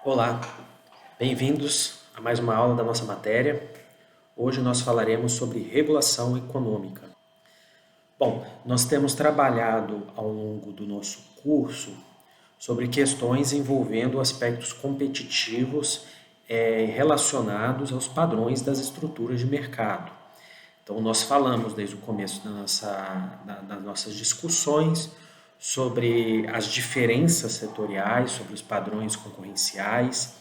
Olá, bem-vindos a mais uma aula da nossa matéria. Hoje nós falaremos sobre regulação econômica. Bom, nós temos trabalhado ao longo do nosso curso sobre questões envolvendo aspectos competitivos relacionados aos padrões das estruturas de mercado. Então, nós falamos desde o começo das nossas discussões sobre as diferenças setoriais, sobre os padrões concorrenciais,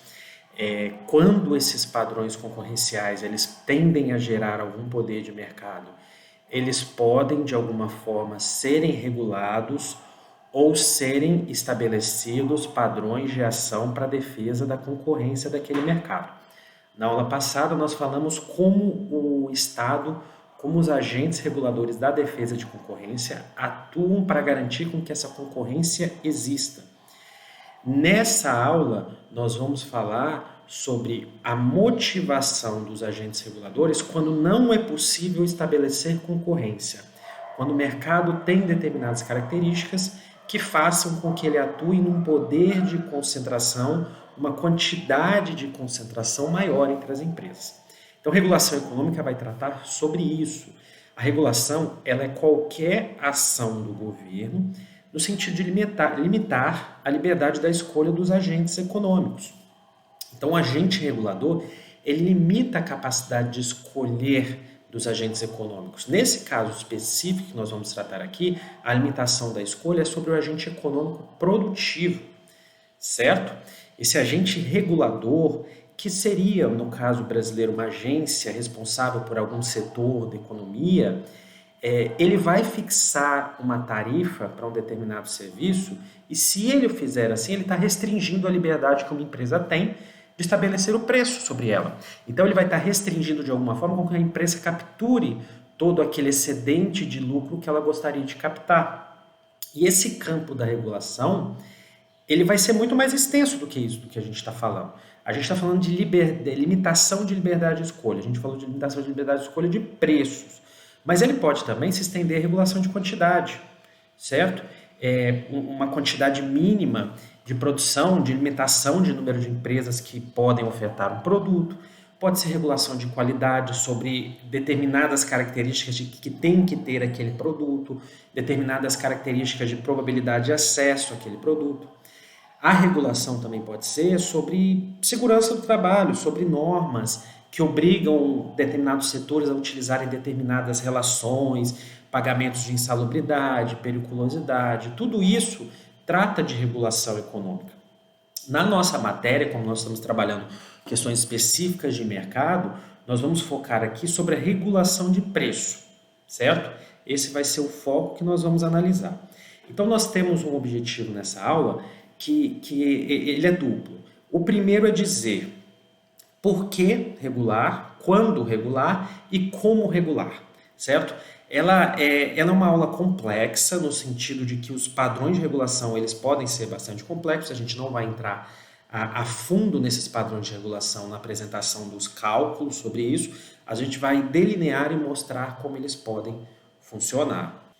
quando esses padrões concorrenciais eles tendem a gerar algum poder de mercado, eles podem de alguma forma serem regulados ou serem estabelecidos padrões de ação para a defesa da concorrência daquele mercado. Na aula passada nós falamos como o Estado, como os agentes reguladores da defesa de concorrência atuam para garantir com que essa concorrência exista. Nessa aula, nós vamos falar sobre a motivação dos agentes reguladores quando não é possível estabelecer concorrência, quando o mercado tem determinadas características que façam com que ele atue num poder de concentração, uma quantidade de concentração maior entre as empresas. Então, regulação econômica vai tratar sobre isso. A regulação, ela é qualquer ação do governo no sentido de limitar a liberdade da escolha dos agentes econômicos. Então, o agente regulador, ele limita a capacidade de escolher dos agentes econômicos. Nesse caso específico que nós vamos tratar aqui, a limitação da escolha é sobre o agente econômico produtivo, certo? Esse agente regulador, que seria, no caso brasileiro, uma agência responsável por algum setor da economia, ele vai fixar uma tarifa para um determinado serviço e se ele o fizer assim, ele está restringindo a liberdade que uma empresa tem de estabelecer o preço sobre ela. Então ele vai estar restringindo de alguma forma com que a empresa capture todo aquele excedente de lucro que ela gostaria de captar. E esse campo da regulação, ele vai ser muito mais extenso do que isso, do que a gente está falando. A gente está falando de limitação de liberdade de escolha, a gente falou de limitação de liberdade de escolha de preços, mas ele pode também se estender à regulação de quantidade, certo? Uma quantidade mínima de produção, de limitação de número de empresas que podem ofertar um produto, pode ser regulação de qualidade sobre determinadas características de que tem que ter aquele produto, determinadas características de probabilidade de acesso àquele produto. A regulação também pode ser sobre segurança do trabalho, sobre normas que obrigam determinados setores a utilizarem determinadas relações, pagamentos de insalubridade, periculosidade, tudo isso trata de regulação econômica. Na nossa matéria, como nós estamos trabalhando questões específicas de mercado, nós vamos focar aqui sobre a regulação de preço, certo? Esse vai ser o foco que nós vamos analisar. Então, nós temos um objetivo nessa aula que ele é duplo. O primeiro é dizer por que regular, quando regular e como regular, certo? Ela é uma aula complexa no sentido de que os padrões de regulação eles podem ser bastante complexos, a gente não vai entrar a fundo nesses padrões de regulação na apresentação dos cálculos sobre isso, a gente vai delinear e mostrar como eles podem funcionar.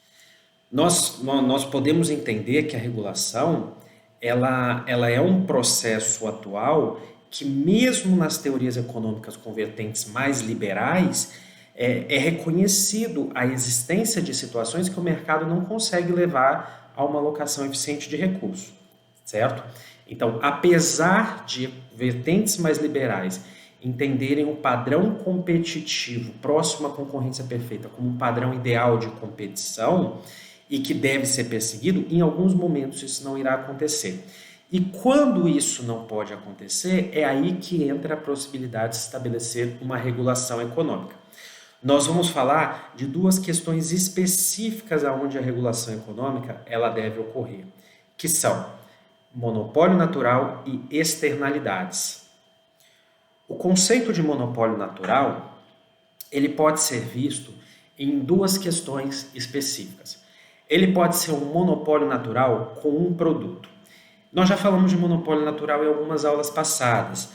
Nós podemos entender que a regulação ela é um processo atual que mesmo nas teorias econômicas com vertentes mais liberais, é reconhecido a existência de situações que o mercado não consegue levar a uma alocação eficiente de recursos, certo? Então, apesar de vertentes mais liberais entenderem o padrão competitivo próximo à concorrência perfeita como um padrão ideal de competição e que deve ser perseguido, em alguns momentos isso não irá acontecer. E quando isso não pode acontecer, é aí que entra a possibilidade de se estabelecer uma regulação econômica. Nós vamos falar de duas questões específicas aonde a regulação econômica ela deve ocorrer, que são monopólio natural e externalidades. O conceito de monopólio natural, ele pode ser visto em duas questões específicas. Ele pode ser um monopólio natural com um produto. Nós já falamos de monopólio natural em algumas aulas passadas.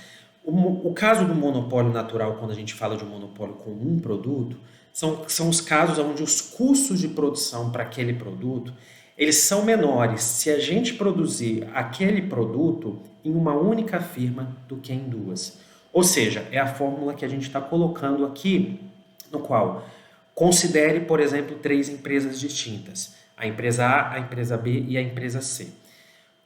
O caso do monopólio natural, quando a gente fala de um monopólio com um produto, são os casos onde os custos de produção para aquele produto eles são menores se a gente produzir aquele produto em uma única firma do que em duas. Ou seja, é a fórmula que a gente está colocando aqui, no qual considere, por exemplo, três empresas distintas: a empresa A, a empresa B e a empresa C.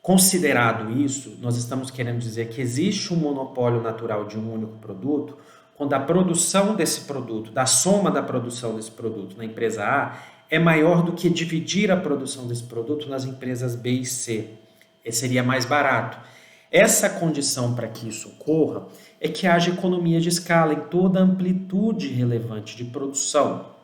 Considerado isso, nós estamos querendo dizer que existe um monopólio natural de um único produto, quando a produção desse produto, da soma da produção desse produto na empresa A, é maior do que dividir a produção desse produto nas empresas B e C. Seria mais barato. Essa condição para que isso ocorra é que haja economia de escala em toda a amplitude relevante de produção.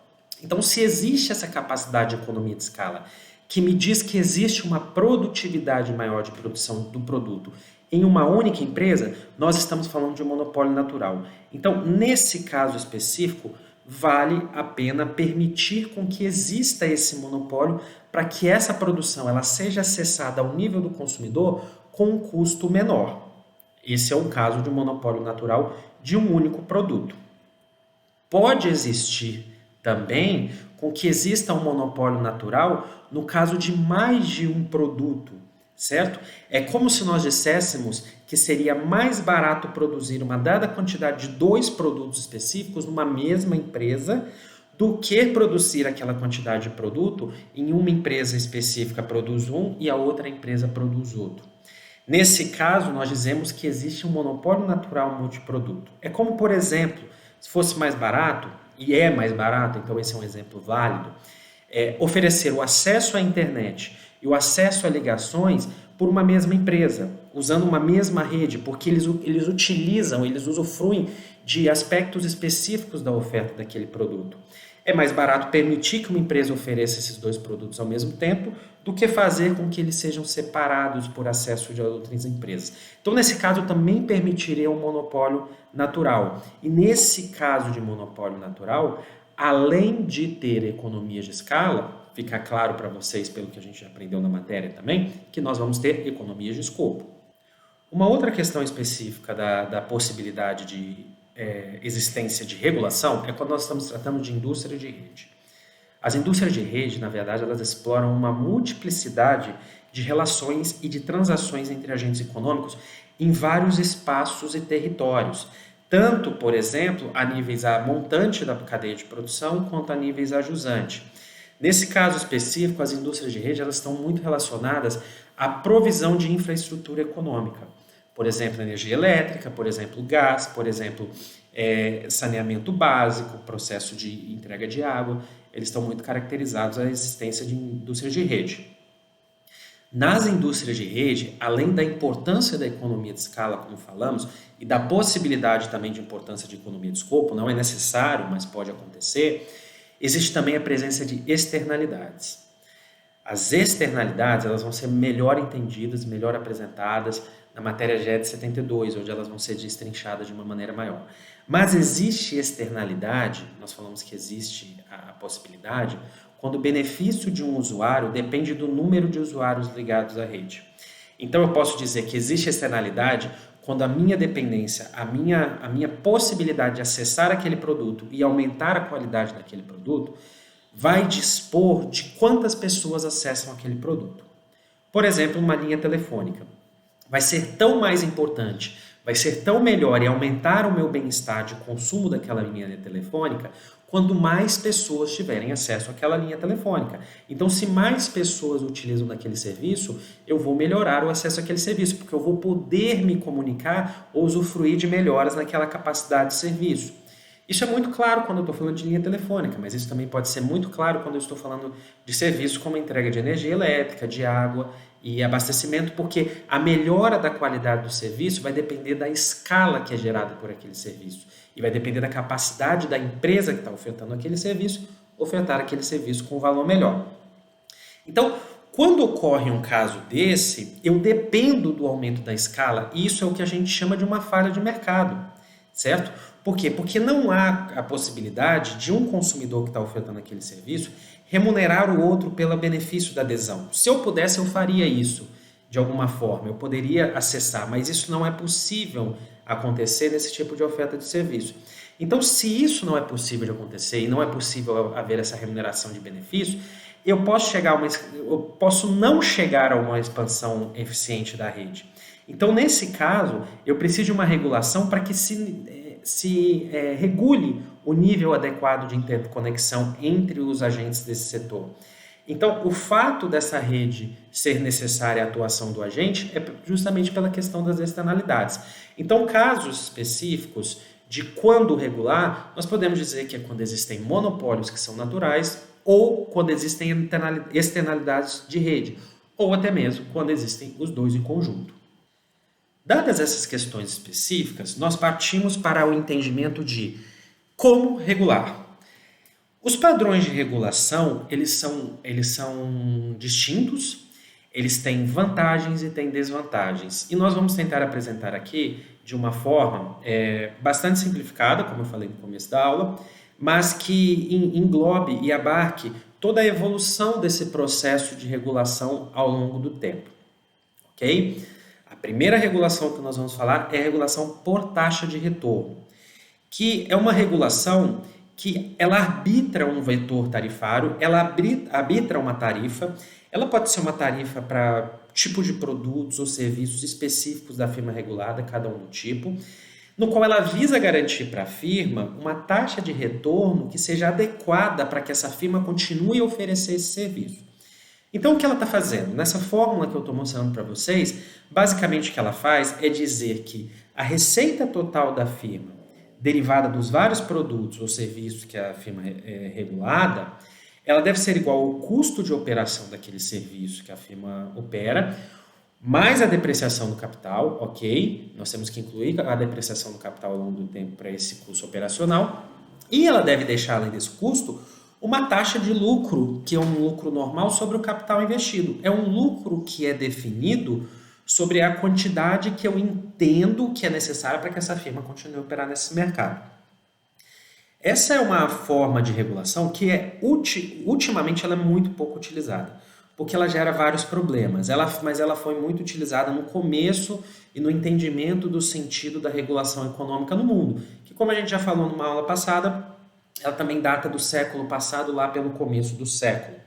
Então, se existe essa capacidade de economia de escala, que me diz que existe uma produtividade maior de produção do produto em uma única empresa, nós estamos falando de um monopólio natural. Então, nesse caso específico, vale a pena permitir com que exista esse monopólio para que essa produção ela seja acessada ao nível do consumidor com um custo menor. Esse é o caso de um monopólio natural de um único produto. Pode existir também com que exista um monopólio natural no caso de mais de um produto, certo? É como se nós disséssemos que seria mais barato produzir uma dada quantidade de dois produtos específicos numa mesma empresa do que produzir aquela quantidade de produto em uma empresa específica produz um e a outra empresa produz outro. Nesse caso, nós dizemos que existe um monopólio natural multiproduto. É como, por exemplo, se fosse mais barato, e é mais barato, então esse é um exemplo válido, oferecer o acesso à internet e o acesso a ligações por uma mesma empresa, usando uma mesma rede, porque eles usufruem de aspectos específicos da oferta daquele produto. É mais barato permitir que uma empresa ofereça esses dois produtos ao mesmo tempo do que fazer com que eles sejam separados por acesso de outras empresas. Então, nesse caso, eu também permitiria um monopólio natural. E nesse caso de monopólio natural, além de ter economia de escala, fica claro para vocês, pelo que a gente aprendeu na matéria também, que nós vamos ter economias de escopo. Uma outra questão específica da possibilidade de existência de regulação é quando nós estamos tratando de indústria de rede. As indústrias de rede, na verdade, elas exploram uma multiplicidade de relações e de transações entre agentes econômicos em vários espaços e territórios, tanto, por exemplo, a níveis montante da cadeia de produção, quanto a níveis ajusante. Nesse caso específico, as indústrias de rede elas estão muito relacionadas à provisão de infraestrutura econômica. Por exemplo, energia elétrica, por exemplo, gás, por exemplo, saneamento básico, processo de entrega de água, eles estão muito caracterizados à existência de indústrias de rede. Nas indústrias de rede, além da importância da economia de escala, como falamos, e da possibilidade também de importância de economia de escopo, não é necessário, mas pode acontecer, existe também a presença de externalidades. As externalidades elas vão ser melhor entendidas, melhor apresentadas na matéria GED 72, onde elas vão ser destrinchadas de uma maneira maior. Mas existe externalidade, nós falamos que existe a possibilidade, quando o benefício de um usuário depende do número de usuários ligados à rede. Então eu posso dizer que existe externalidade quando a minha dependência, a minha possibilidade de acessar aquele produto e aumentar a qualidade daquele produto, vai dispor de quantas pessoas acessam aquele produto. Por exemplo, uma linha telefônica. Vai ser tão mais importante, vai ser tão melhor e aumentar o meu bem-estar de consumo daquela linha telefônica quando mais pessoas tiverem acesso àquela linha telefônica. Então, se mais pessoas utilizam daquele serviço, eu vou melhorar o acesso àquele serviço, porque eu vou poder me comunicar ou usufruir de melhoras naquela capacidade de serviço. Isso é muito claro quando eu estou falando de linha telefônica, mas isso também pode ser muito claro quando eu estou falando de serviços como entrega de energia elétrica, de água e abastecimento, porque a melhora da qualidade do serviço vai depender da escala que é gerada por aquele serviço e vai depender da capacidade da empresa que está ofertando aquele serviço ofertar aquele serviço com valor melhor. Então, quando ocorre um caso desse, eu dependo do aumento da escala e isso é o que a gente chama de uma falha de mercado, certo? Por quê? Porque não há a possibilidade de um consumidor que está ofertando aquele serviço remunerar o outro pelo benefício da adesão. Se eu pudesse, eu faria isso de alguma forma, eu poderia acessar, mas isso não é possível acontecer nesse tipo de oferta de serviço. Então, se isso não é possível de acontecer e não é possível haver essa remuneração de benefício, eu posso não chegar a uma expansão eficiente da rede. Então, nesse caso, eu preciso de uma regulação para que se regule o nível adequado de interconexão entre os agentes desse setor. Então, o fato dessa rede ser necessária a atuação do agente é justamente pela questão das externalidades. Então, casos específicos de quando regular, nós podemos dizer que é quando existem monopólios que são naturais ou quando existem externalidades de rede, ou até mesmo quando existem os dois em conjunto. Dadas essas questões específicas, nós partimos para o entendimento de como regular. Os padrões de regulação, eles são distintos, eles têm vantagens e têm desvantagens. E nós vamos tentar apresentar aqui de uma forma bastante simplificada, como eu falei no começo da aula, mas que englobe e abarque toda a evolução desse processo de regulação ao longo do tempo. Ok? A primeira regulação que nós vamos falar é a regulação por taxa de retorno, que é uma regulação que ela arbitra um vetor tarifário, ela arbitra uma tarifa, ela pode ser uma tarifa para tipo de produtos ou serviços específicos da firma regulada, cada um do tipo, no qual ela visa garantir para a firma uma taxa de retorno que seja adequada para que essa firma continue a oferecer esse serviço. Então, o que ela está fazendo? Nessa fórmula que eu estou mostrando para vocês, basicamente o que ela faz é dizer que a receita total da firma, derivada dos vários produtos ou serviços que a firma é regulada, ela deve ser igual ao custo de operação daquele serviço que a firma opera, mais a depreciação do capital, ok? Nós temos que incluir a depreciação do capital ao longo do tempo para esse custo operacional, e ela deve deixar, além desse custo, uma taxa de lucro, que é um lucro normal sobre o capital investido. É um lucro que é definido sobre a quantidade que eu entendo que é necessária para que essa firma continue a operar nesse mercado. Essa é uma forma de regulação que ultimamente ela é muito pouco utilizada, porque ela gera vários problemas, mas ela foi muito utilizada no começo e no entendimento do sentido da regulação econômica no mundo, que, como a gente já falou numa aula passada, ela também data do século passado, lá pelo começo do século.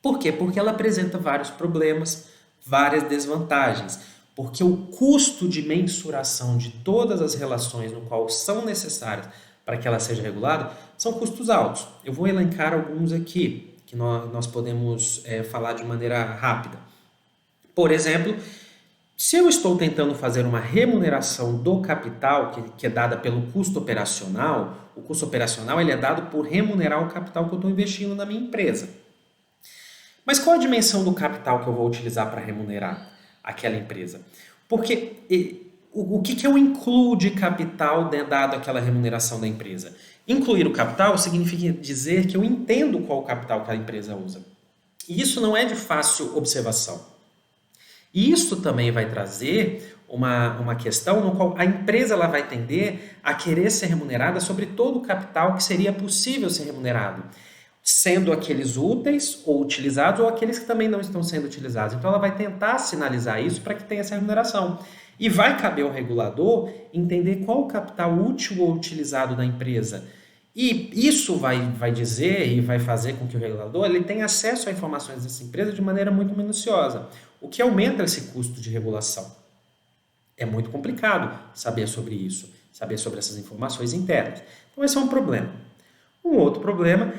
Por quê? Porque ela apresenta vários problemas, várias desvantagens, porque o custo de mensuração de todas as relações no qual são necessárias para que ela seja regulada são custos altos. Eu vou elencar alguns aqui, que nós podemos falar de maneira rápida. Por exemplo, se eu estou tentando fazer uma remuneração do capital, que é dada pelo custo operacional, o custo operacional ele é dado por remunerar o capital que eu estou investindo na minha empresa. Mas qual a dimensão do capital que eu vou utilizar para remunerar aquela empresa? Porque o que eu incluo de capital dado aquela remuneração da empresa? Incluir o capital significa dizer que eu entendo qual o capital que a empresa usa. E isso não é de fácil observação. E isso também vai trazer uma questão no qual a empresa ela vai tender a querer ser remunerada sobre todo o capital que seria possível ser remunerado, sendo aqueles úteis ou utilizados ou aqueles que também não estão sendo utilizados. Então ela vai tentar sinalizar isso para que tenha essa remuneração. E vai caber ao regulador entender qual o capital útil ou utilizado da empresa. E isso vai dizer e vai fazer com que o regulador ele tenha acesso a informações dessa empresa de maneira muito minuciosa, o que aumenta esse custo de regulação. É muito complicado saber sobre isso, saber sobre essas informações internas. Então esse é um problema. Um outro problema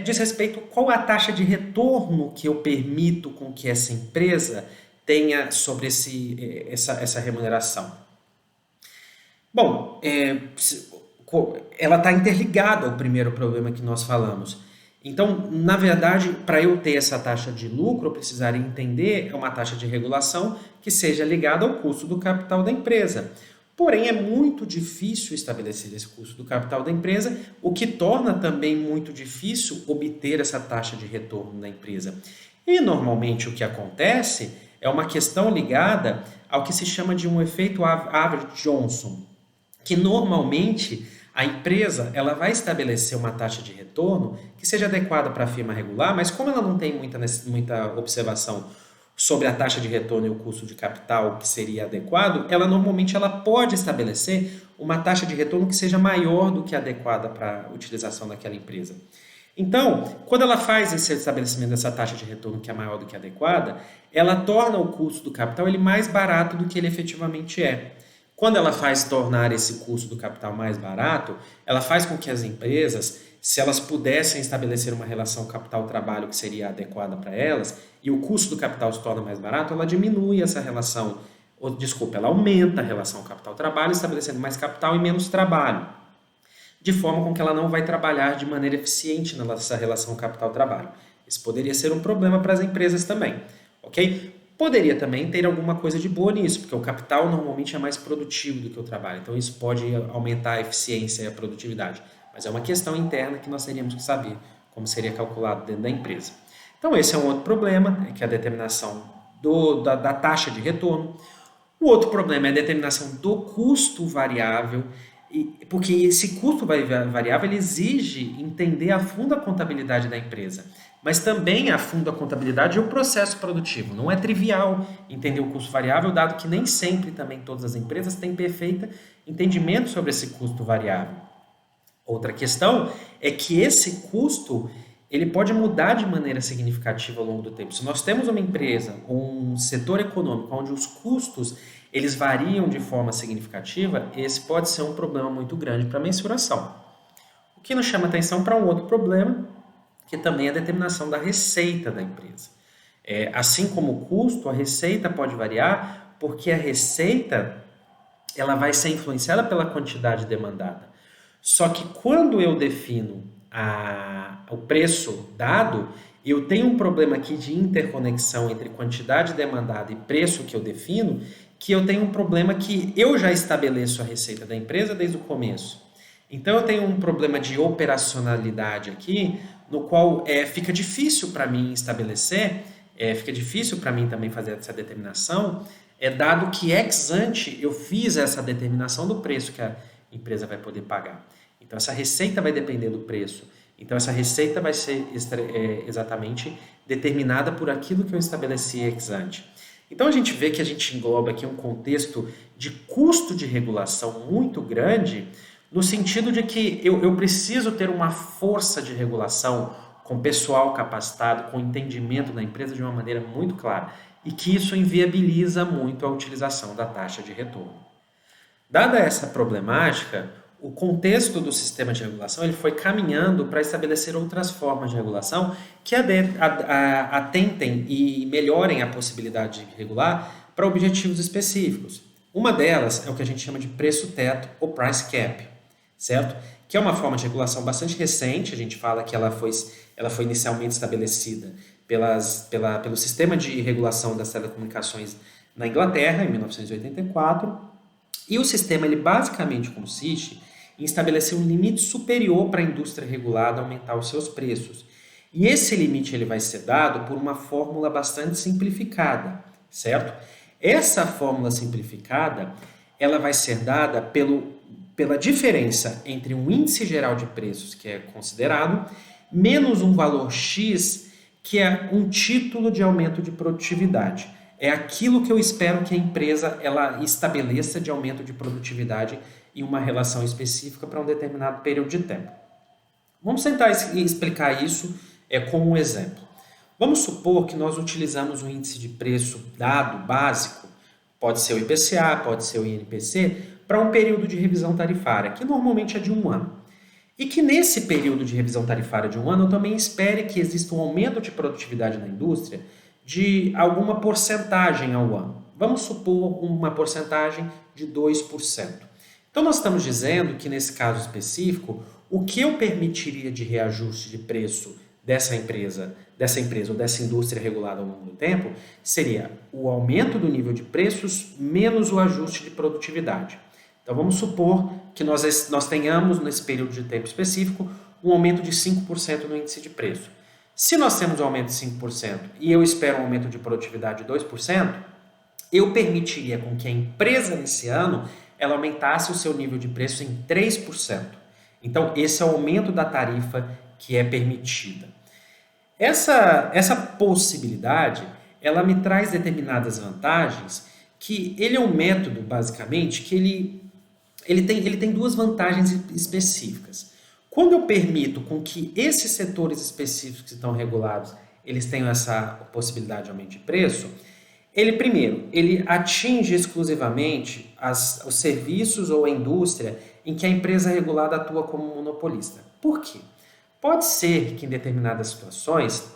diz respeito a qual a taxa de retorno que eu permito com que essa empresa tenha sobre essa remuneração. Bom, ela está interligada ao primeiro problema que nós falamos. Então, na verdade, para eu ter essa taxa de lucro, eu precisaria entender uma taxa de regulação que seja ligada ao custo do capital da empresa. Porém, é muito difícil estabelecer esse custo do capital da empresa, o que torna também muito difícil obter essa taxa de retorno da empresa. E, normalmente, o que acontece é uma questão ligada ao que se chama de um efeito Average-Johnson, que normalmente a empresa ela vai estabelecer uma taxa de retorno que seja adequada para a firma regular, mas como ela não tem muita observação sobre a taxa de retorno e o custo de capital que seria adequado, normalmente ela pode estabelecer uma taxa de retorno que seja maior do que a adequada para a utilização daquela empresa. Então, quando ela faz esse estabelecimento dessa taxa de retorno que é maior do que a adequada, ela torna o custo do capital ele mais barato do que ele efetivamente é. Quando ela faz tornar esse custo do capital mais barato, ela faz com que as empresas, se elas pudessem estabelecer uma relação capital-trabalho que seria adequada para elas, e o custo do capital se torna mais barato, ela diminui essa relação, ou, desculpa, ela aumenta a relação capital-trabalho, estabelecendo mais capital e menos trabalho, de forma com que ela não vai trabalhar de maneira eficiente nessa relação capital-trabalho. Isso poderia ser um problema para as empresas também, ok? Poderia também ter alguma coisa de boa nisso, porque o capital normalmente é mais produtivo do que o trabalho, então isso pode aumentar a eficiência e a produtividade, mas é uma questão interna que nós teríamos que saber como seria calculado dentro da empresa. Então esse é um outro problema, que é a determinação da taxa de retorno. O outro problema é a determinação do custo variável, porque esse custo variável ele exige entender a fundo a contabilidade da empresa, mas também a fundo a contabilidade e o processo produtivo. Não é trivial entender o custo variável, dado que nem sempre também todas as empresas têm perfeito entendimento sobre esse custo variável. Outra questão é que esse custo ele pode mudar de maneira significativa ao longo do tempo. Se nós temos uma empresa, um setor econômico onde os custos eles variam de forma significativa, esse pode ser um problema muito grande para a mensuração. O que nos chama atenção para um outro problema, que também é a determinação da receita da empresa. Assim como o custo, a receita pode variar, porque a receita ela vai ser influenciada pela quantidade demandada. Só que quando eu defino o preço dado, eu tenho um problema aqui de interconexão entre quantidade demandada e preço que eu defino, que eu tenho um problema que eu já estabeleço a receita da empresa desde o começo. Então eu tenho um problema de operacionalidade aqui, no qual fica difícil para mim estabelecer, fica difícil para mim também fazer essa determinação, dado que ex ante eu fiz essa determinação do preço que a empresa vai poder pagar. Então essa receita vai depender do preço. Então essa receita vai ser exatamente determinada por aquilo que eu estabeleci ex ante. Então a gente vê que a gente engloba aqui um contexto de custo de regulação muito grande, no sentido de que eu preciso ter uma força de regulação com pessoal capacitado, com entendimento da empresa de uma maneira muito clara, e que isso inviabiliza muito a utilização da taxa de retorno. Dada essa problemática, o contexto do sistema de regulação ele foi caminhando para estabelecer outras formas de regulação que atentem e melhorem a possibilidade de regular para objetivos específicos. Uma delas é o que a gente chama de preço-teto ou price cap, certo? Que é uma forma de regulação bastante recente. A gente fala que ela foi inicialmente estabelecida pelo sistema de regulação das telecomunicações na Inglaterra, em 1984, e o sistema ele basicamente consiste em estabelecer um limite superior para a indústria regulada aumentar os seus preços. E esse limite ele vai ser dado por uma fórmula bastante simplificada, certo? Essa fórmula simplificada ela vai ser dada pela diferença entre um índice geral de preços, que é considerado, menos um valor X, que é um título de aumento de produtividade. É aquilo que eu espero que a empresa ela estabeleça de aumento de produtividade em uma relação específica para um determinado período de tempo. Vamos tentar explicar isso com um exemplo. Vamos supor que nós utilizamos um índice de preço dado básico, pode ser o IPCA, pode ser o INPC, para um período de revisão tarifária, que normalmente é de 1 ano. E que nesse período de revisão tarifária de 1 ano eu também espere que exista um aumento de produtividade na indústria de alguma porcentagem ao ano. Vamos supor uma porcentagem de 2%. Então nós estamos dizendo que nesse caso específico, o que eu permitiria de reajuste de preço dessa empresa ou dessa indústria regulada ao longo do tempo, seria o aumento do nível de preços menos o ajuste de produtividade. Então vamos supor que nós tenhamos nesse período de tempo específico um aumento de 5% no índice de preço. Se nós temos um aumento de 5% e eu espero um aumento de produtividade de 2%, eu permitiria com que a empresa nesse ano ela aumentasse o seu nível de preço em 3%. Então, esse é o aumento da tarifa que é permitida. Essa possibilidade, ela me traz determinadas vantagens, que ele é um método, basicamente, que ele tem duas vantagens específicas. Quando eu permito com que esses setores específicos que estão regulados, eles tenham essa possibilidade de aumento de preço, ele primeiro, ele atinge exclusivamente os serviços ou a indústria em que a empresa regulada atua como monopolista. Por quê? Pode ser que em determinadas situações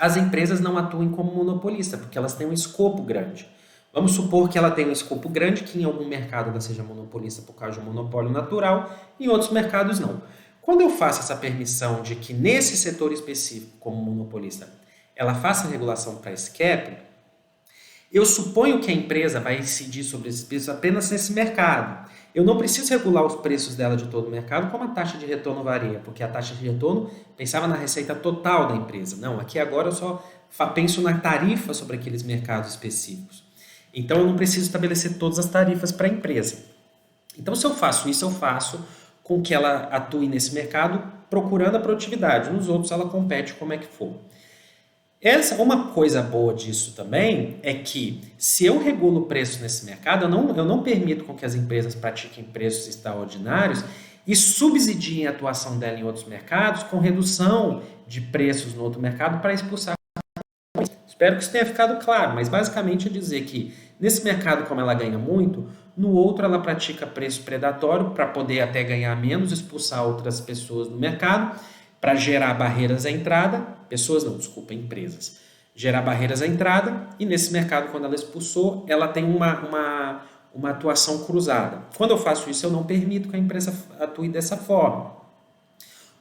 as empresas não atuem como monopolista, porque elas têm um escopo grande. Vamos supor que ela tem um escopo grande, que em algum mercado ela seja monopolista por causa de um monopólio natural, em outros mercados não. Quando eu faço essa permissão de que nesse setor específico, como monopolista, ela faça regulação price cap, eu suponho que a empresa vai incidir sobre esses preços apenas nesse mercado. Eu não preciso regular os preços dela de todo o mercado como a taxa de retorno varia, porque a taxa de retorno pensava na receita total da empresa. Não, aqui agora eu só penso na tarifa sobre aqueles mercados específicos. Então eu não preciso estabelecer todas as tarifas para a empresa. Então se eu faço isso, eu faço com que ela atue nesse mercado procurando a produtividade. Nos outros ela compete como é que for. Uma coisa boa disso também é que se eu regulo o preço nesse mercado, eu não permito com que as empresas pratiquem preços extraordinários e subsidiem a atuação dela em outros mercados com redução de preços no outro mercado para expulsar. Espero que isso tenha ficado claro, mas basicamente é dizer que nesse mercado, como ela ganha muito, no outro ela pratica preço predatório para poder até ganhar menos, expulsar outras pessoas do mercado, para gerar barreiras à entrada, pessoas não, desculpa, empresas, gerar barreiras à entrada, e nesse mercado, quando ela expulsou, ela tem uma atuação cruzada. Quando eu faço isso, eu não permito que a empresa atue dessa forma.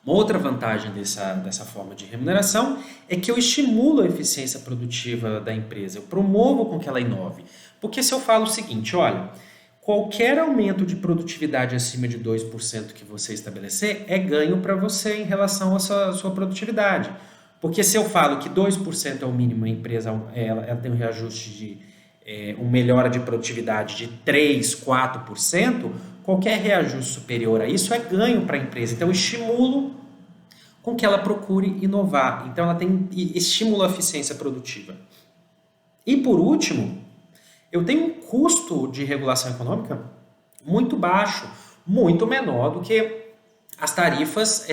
Uma outra vantagem dessa forma de remuneração é que eu estimulo a eficiência produtiva da empresa, eu promovo com que ela inove. Porque se eu falo o seguinte, olha, qualquer aumento de produtividade acima de 2% que você estabelecer é ganho para você em relação à sua produtividade. Porque se eu falo que 2% é o mínimo, a empresa ela tem um reajuste de uma melhora de produtividade de 3, 4%, qualquer reajuste superior a isso é ganho para a empresa. Então, eu estimulo com que ela procure inovar. Então, ela tem estímulo à eficiência produtiva. E, por último, eu tenho um custo de regulação econômica muito baixo, muito menor do que as tarifas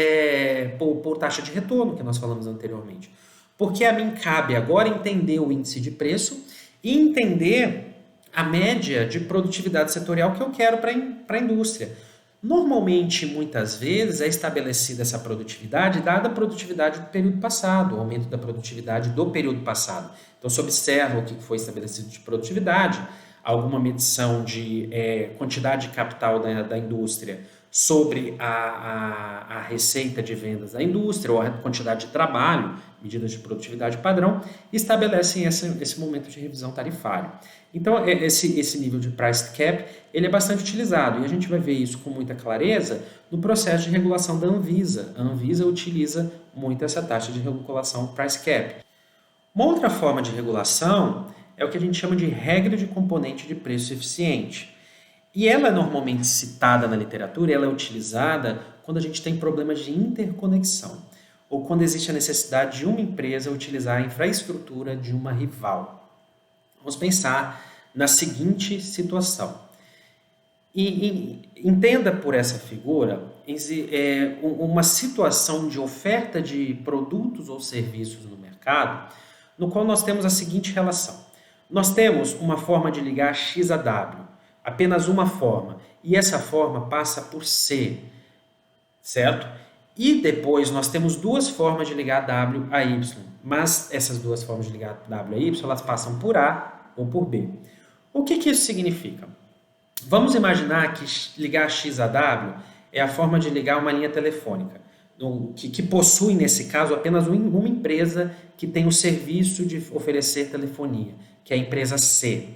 por taxa de retorno que nós falamos anteriormente. Porque a mim cabe agora entender o índice de preço e entender a média de produtividade setorial que eu quero para a indústria. Normalmente, muitas vezes, é estabelecida essa produtividade dada a produtividade do período passado, o aumento da produtividade do período passado. Então, se observa o que foi estabelecido de produtividade, alguma medição de quantidade de capital da indústria sobre a receita de vendas da indústria ou a quantidade de trabalho, medidas de produtividade padrão, estabelecem esse momento de revisão tarifária. Então, esse nível de price cap ele é bastante utilizado e a gente vai ver isso com muita clareza no processo de regulação da Anvisa. A Anvisa utiliza muito essa taxa de regulação price cap. Uma outra forma de regulação é o que a gente chama de regra de componente de preço eficiente. E ela é normalmente citada na literatura, ela é utilizada quando a gente tem problemas de interconexão ou quando existe a necessidade de uma empresa utilizar a infraestrutura de uma rival. Vamos pensar na seguinte situação. E entenda por essa figura uma situação de oferta de produtos ou serviços no mercado, no qual nós temos a seguinte relação. Nós temos uma forma de ligar X a W, apenas uma forma, e essa forma passa por C, certo? E depois nós temos duas formas de ligar W a Y, mas essas duas formas de ligar W a Y, elas passam por A ou por B. O que isso significa? Vamos imaginar que ligar X a W é a forma de ligar uma linha telefônica, que possui, nesse caso, apenas uma empresa que tem o serviço de oferecer telefonia, que é a empresa C.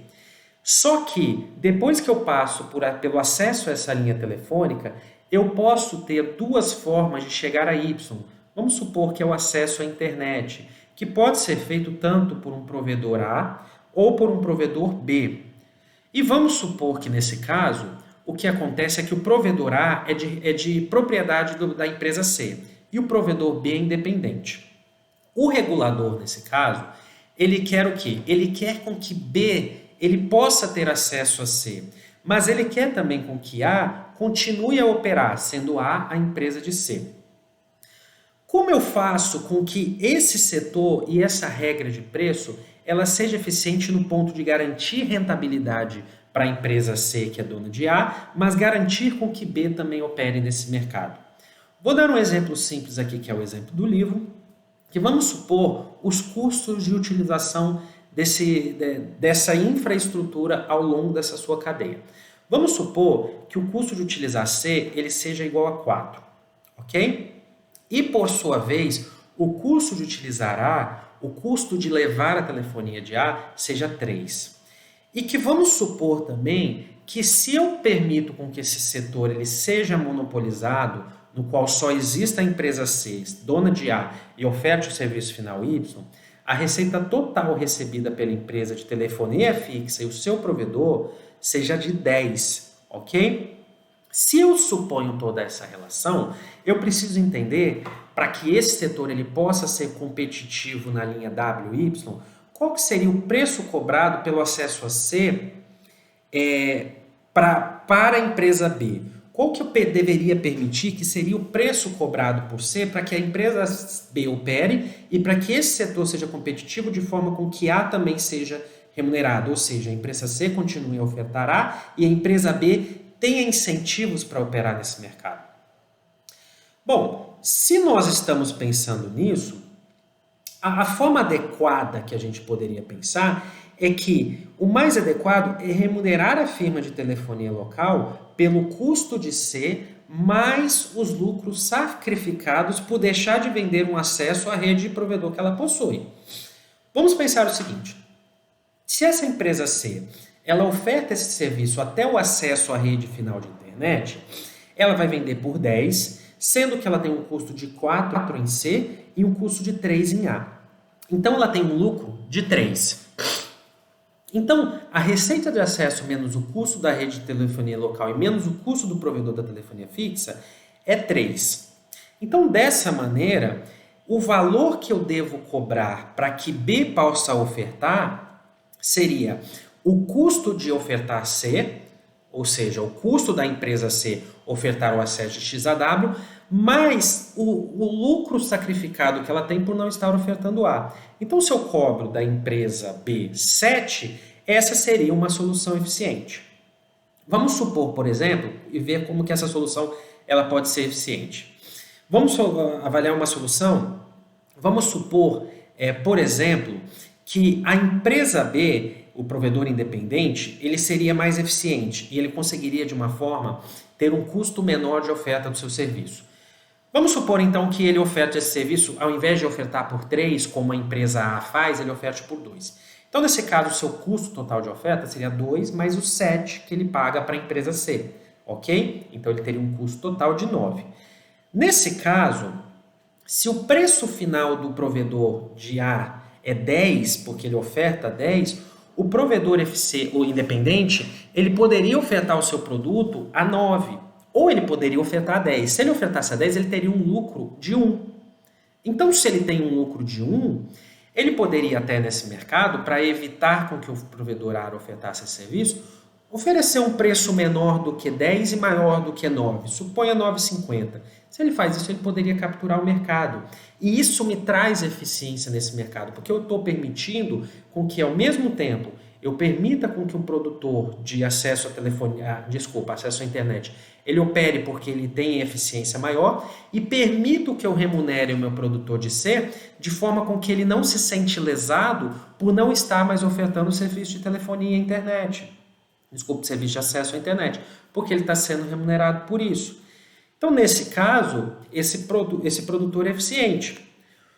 Só que, depois que eu passo pelo acesso a essa linha telefônica, eu posso ter duas formas de chegar a Y. Vamos supor que é o acesso à internet, que pode ser feito tanto por um provedor A ou por um provedor B. E vamos supor que, nesse caso, o que acontece é que o provedor A é de propriedade da empresa C e o provedor B é independente. O regulador, nesse caso, ele quer o quê? Ele quer com que B ele possa ter acesso a C. mas ele quer também com que A continue a operar, sendo A empresa de C. Como eu faço com que esse setor e essa regra de preço ela seja eficiente no ponto de garantir rentabilidade para a empresa C, que é dona de A, mas garantir com que B também opere nesse mercado? Vou dar um exemplo simples aqui, que é o exemplo do livro, que vamos supor os custos de utilização dessa infraestrutura ao longo dessa sua cadeia. Vamos supor que o custo de utilizar C ele seja igual a 4, ok? E por sua vez, o custo de utilizar A, o custo de levar a telefonia de A, seja 3. E que vamos supor também que se eu permito com que esse setor ele seja monopolizado, no qual só exista a empresa C, dona de A, e oferte o serviço final Y, a receita total recebida pela empresa de telefonia fixa e o seu provedor seja de 10, ok? Se eu suponho toda essa relação, eu preciso entender, para que esse setor ele possa ser competitivo na linha WY, qual que seria o preço cobrado pelo acesso a C para a empresa B? Qual que eu deveria permitir que seria o preço cobrado por C para que a empresa B opere e para que esse setor seja competitivo de forma com que A também seja remunerado, ou seja, a empresa C continue a ofertar A e a empresa B tenha incentivos para operar nesse mercado. Bom, se nós estamos pensando nisso, a forma adequada que a gente poderia pensar é que o mais adequado é remunerar a firma de telefonia local pelo custo de C mais os lucros sacrificados por deixar de vender um acesso à rede de provedor que ela possui. Vamos pensar o seguinte: se essa empresa C ela oferta esse serviço até o acesso à rede final de internet, ela vai vender por 10, sendo que ela tem um custo de 4 em C e um custo de 3 em A. Então ela tem um lucro de 3. Então, a receita de acesso menos o custo da rede de telefonia local e menos o custo do provedor da telefonia fixa é 3. Então, dessa maneira, o valor que eu devo cobrar para que B possa ofertar seria o custo de ofertar C, ou seja, o custo da empresa C ofertar o acesso de XAW, mais o lucro sacrificado que ela tem por não estar ofertando A. Então, se eu cobro da empresa B 7, essa seria uma solução eficiente. Vamos supor, por exemplo, e ver como que essa solução ela pode ser eficiente. Vamos avaliar uma solução? Vamos supor, por exemplo, que a empresa B, o provedor independente, ele seria mais eficiente e ele conseguiria, de uma forma, ter um custo menor de oferta do seu serviço. Vamos supor, então, que ele oferte esse serviço, ao invés de ofertar por 3, como a empresa A faz, ele oferte por 2. Então, nesse caso, o seu custo total de oferta seria 2 mais os 7 que ele paga para a empresa C, ok? Então, ele teria um custo total de 9. Nesse caso, se o preço final do provedor de A é 10, porque ele oferta 10, o provedor FC, ou independente, ele poderia ofertar o seu produto a 9, ou ele poderia ofertar a 10. Se ele ofertasse a 10, ele teria um lucro de 1. Então, se ele tem um lucro de 1, ele poderia até nesse mercado, para evitar com que o provedor A ofertasse esse serviço, oferecer um preço menor do que 10 e maior do que 9. Suponha 9,50. Se ele faz isso, ele poderia capturar o mercado. E isso me traz eficiência nesse mercado, porque eu estou permitindo com que, ao mesmo tempo, eu permita com que o produtor de acesso à telefonia, acesso à internet, ele opere porque ele tem eficiência maior e permito que eu remunere o meu produtor de C de forma com que ele não se sente lesado por não estar mais ofertando o serviço de telefonia e internet. Serviço de acesso à internet, porque ele está sendo remunerado por isso. Então, nesse caso, esse produtor é eficiente.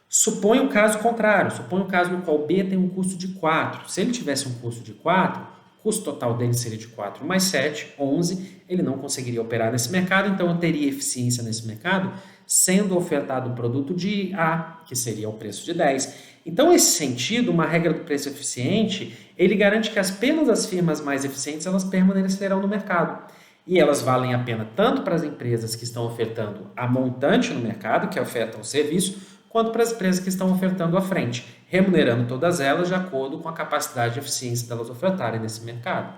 Suponha o caso contrário, suponha o caso no qual B tem um custo de 4. Se ele tivesse um custo de 4, o custo total dele seria de 4 mais 7, 11, ele não conseguiria operar nesse mercado, então eu teria eficiência nesse mercado, sendo ofertado o produto de A, que seria o preço de 10. Então, nesse sentido, uma regra do preço eficiente, ele garante que apenas as firmas mais eficientes, elas permanecerão no mercado. E elas valem a pena tanto para as empresas que estão ofertando a montante no mercado, que ofertam o serviço, quanto para as empresas que estão ofertando à frente, remunerando todas elas de acordo com a capacidade e eficiência delas ofertarem nesse mercado.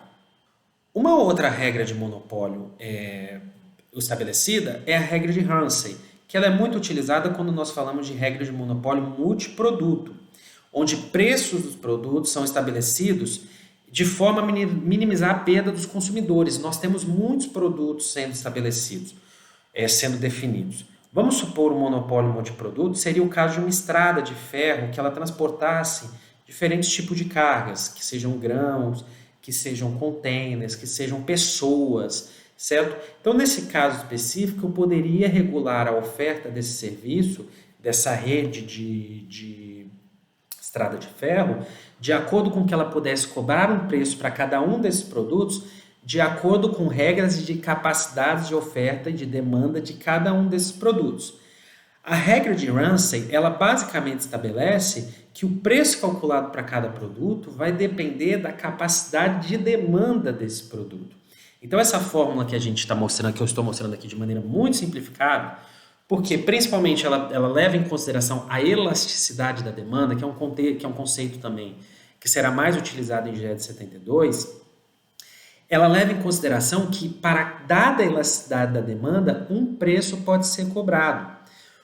Uma outra regra de monopólio estabelecida é a regra de Ramsey, que ela é muito utilizada quando nós falamos de regra de monopólio multiproduto, onde preços dos produtos são estabelecidos de forma a minimizar a perda dos consumidores. Nós temos muitos produtos sendo estabelecidos, sendo definidos. Vamos supor um monopólio multiproduto, seria o caso de uma estrada de ferro que ela transportasse diferentes tipos de cargas, que sejam grãos, que sejam containers, que sejam pessoas, certo? Então, nesse caso específico, eu poderia regular a oferta desse serviço, dessa rede de estrada de ferro, de acordo com que ela pudesse cobrar um preço para cada um desses produtos, de acordo com regras de capacidades de oferta e de demanda de cada um desses produtos. A regra de Ramsey, ela basicamente estabelece que o preço calculado para cada produto vai depender da capacidade de demanda desse produto. Então essa fórmula que a gente está mostrando, que eu estou mostrando aqui de maneira muito simplificada, porque principalmente ela leva em consideração a elasticidade da demanda, que é um conceito também que será mais utilizado em GED 72, ela leva em consideração que para dada elasticidade da demanda, um preço pode ser cobrado.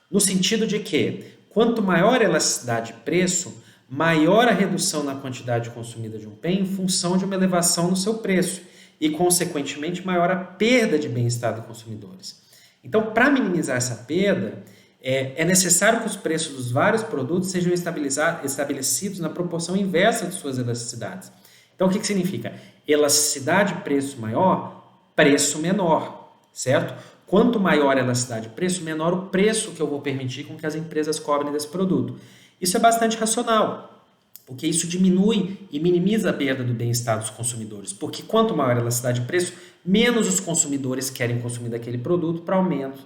No sentido de que, quanto maior a elasticidade de preço, maior a redução na quantidade consumida de um bem em função de uma elevação no seu preço e, consequentemente, maior a perda de bem-estar dos consumidores. Então, para minimizar essa perda, é necessário que os preços dos vários produtos sejam estabelecidos na proporção inversa de suas elasticidades. Então, o que significa? Elasticidade preço maior, preço menor, certo? Quanto maior a elasticidade de preço, menor o preço que eu vou permitir com que as empresas cobrem desse produto. Isso é bastante racional, porque isso diminui e minimiza a perda do bem-estar dos consumidores, porque quanto maior a elasticidade de preço, menos os consumidores querem consumir daquele produto para aumento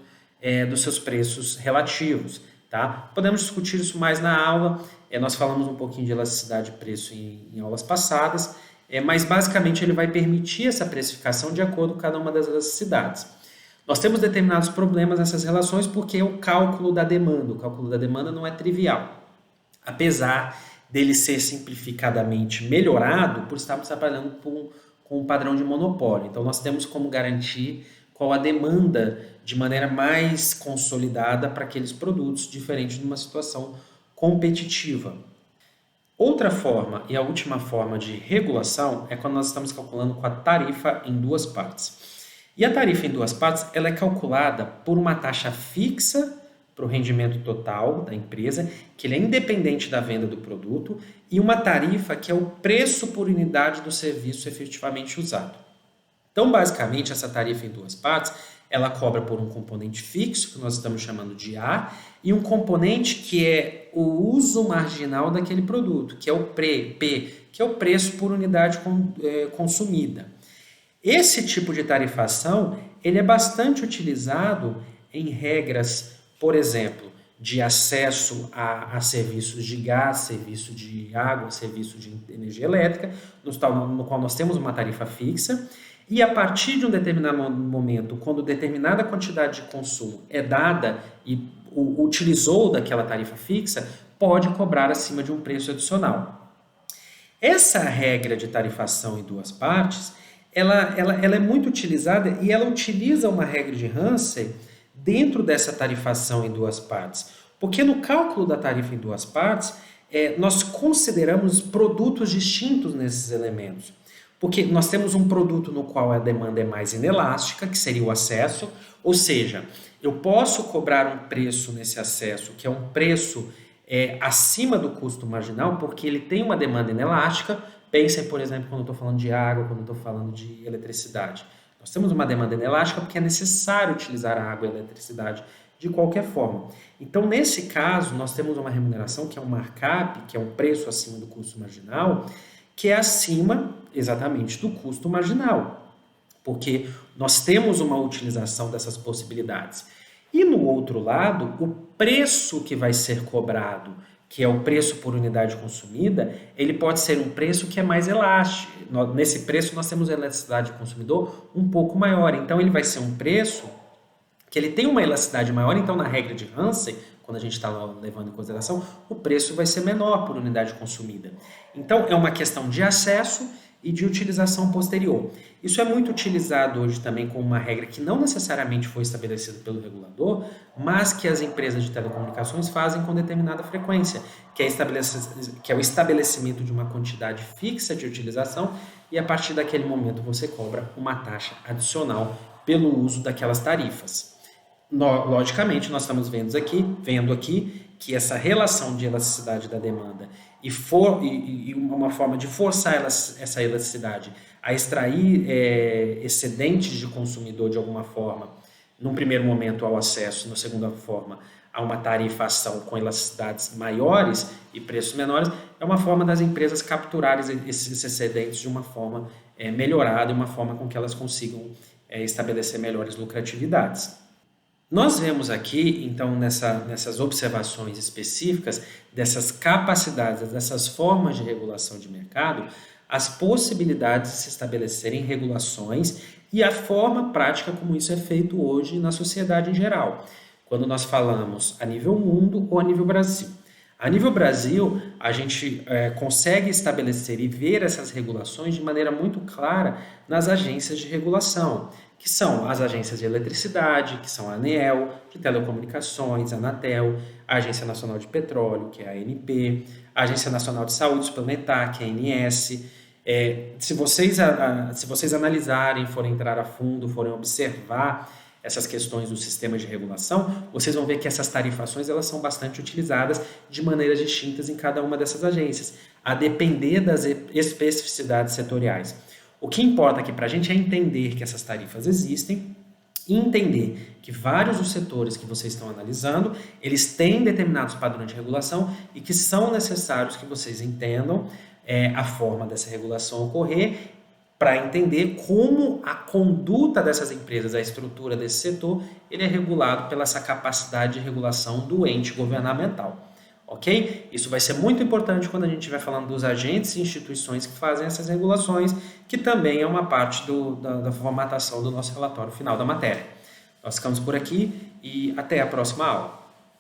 dos seus preços relativos. Tá? Podemos discutir isso mais na aula, nós falamos um pouquinho de elasticidade de preço em aulas passadas, mas basicamente ele vai permitir essa precificação de acordo com cada uma das elasticidades. Nós temos determinados problemas nessas relações porque o cálculo da demanda não é trivial, apesar dele ser simplificadamente melhorado por estarmos trabalhando com um padrão de monopólio. Então nós temos como garantir qual a demanda de maneira mais consolidada para aqueles produtos, diferente de uma situação competitiva. Outra forma, e a última forma de regulação, é quando nós estamos calculando com a tarifa em duas partes. E a tarifa em duas partes ela é calculada por uma taxa fixa para o rendimento total da empresa, que ele é independente da venda do produto, e uma tarifa que é o preço por unidade do serviço efetivamente usado. Então, basicamente, essa tarifa em duas partes, ela cobra por um componente fixo, que nós estamos chamando de A, e um componente que é o uso marginal daquele produto, que é o P, que é o preço por unidade consumida. Esse tipo de tarifação, ele é bastante utilizado em regras, por exemplo, de acesso a serviços de gás, serviço de água, serviço de energia elétrica, no qual nós temos uma tarifa fixa, e a partir de um determinado momento, quando determinada quantidade de consumo é dada e utilizou daquela tarifa fixa, pode cobrar acima de um preço adicional. Essa regra de tarifação em duas partes, ela é muito utilizada e ela utiliza uma regra de Ramsey dentro dessa tarifação em duas partes. Porque no cálculo da tarifa em duas partes, nós consideramos produtos distintos nesses elementos. Porque nós temos um produto no qual a demanda é mais inelástica, que seria o acesso, ou seja, eu posso cobrar um preço nesse acesso, que é um preço acima do custo marginal, porque ele tem uma demanda inelástica. Pensem, por exemplo, quando eu estou falando de água, quando eu estou falando de eletricidade. Nós temos uma demanda inelástica porque é necessário utilizar a água e a eletricidade de qualquer forma. Então, nesse caso, nós temos uma remuneração que é um markup, que é um preço acima do custo marginal, que é acima exatamente do custo marginal, porque nós temos uma utilização dessas possibilidades. E no outro lado, o preço que vai ser cobrado, que é o preço por unidade consumida, ele pode ser um preço que é mais elástico. Nesse preço nós temos a elasticidade do consumidor um pouco maior, então ele vai ser um preço que ele tem uma elasticidade maior, então na regra de Ramsey, quando a gente está levando em consideração, o preço vai ser menor por unidade consumida. Então, é uma questão de acesso e de utilização posterior. Isso é muito utilizado hoje também como uma regra que não necessariamente foi estabelecida pelo regulador, mas que as empresas de telecomunicações fazem com determinada frequência, que é o estabelecimento de uma quantidade fixa de utilização e a partir daquele momento você cobra uma taxa adicional pelo uso daquelas tarifas. Logicamente, nós estamos vendo aqui que essa relação de elasticidade da demanda e uma forma de forçar essa elasticidade a extrair excedentes de consumidor de alguma forma, num primeiro momento ao acesso, na segunda forma a uma tarifação com elasticidades maiores e preços menores, é uma forma das empresas capturarem esses excedentes de uma forma melhorada, e uma forma com que elas consigam estabelecer melhores lucratividades. Nós vemos aqui, então, nessas observações específicas, dessas capacidades, dessas formas de regulação de mercado, as possibilidades de se estabelecerem regulações e a forma prática como isso é feito hoje na sociedade em geral, quando nós falamos a nível mundo ou a nível Brasil. A nível Brasil, a gente consegue estabelecer e ver essas regulações de maneira muito clara nas agências de regulação, que são as agências de eletricidade, que são a ANEEL, de telecomunicações, a Anatel, a Agência Nacional de Petróleo, que é a ANP, a Agência Nacional de Saúde Suplementar, que é a ANS. Se vocês analisarem, forem entrar a fundo, forem observar essas questões do sistema de regulação, vocês vão ver que essas tarifações elas são bastante utilizadas de maneiras distintas em cada uma dessas agências, a depender das especificidades setoriais. O que importa aqui para a gente é entender que essas tarifas existem e entender que vários dos setores que vocês estão analisando, eles têm determinados padrões de regulação e que são necessários que vocês entendam a forma dessa regulação ocorrer para entender como a conduta dessas empresas, a estrutura desse setor, ele é regulado pela essa capacidade de regulação do ente governamental. Ok? Isso vai ser muito importante quando a gente estiver falando dos agentes e instituições que fazem essas regulações, que também é uma parte da formatação do nosso relatório final da matéria. Nós ficamos por aqui e até a próxima aula.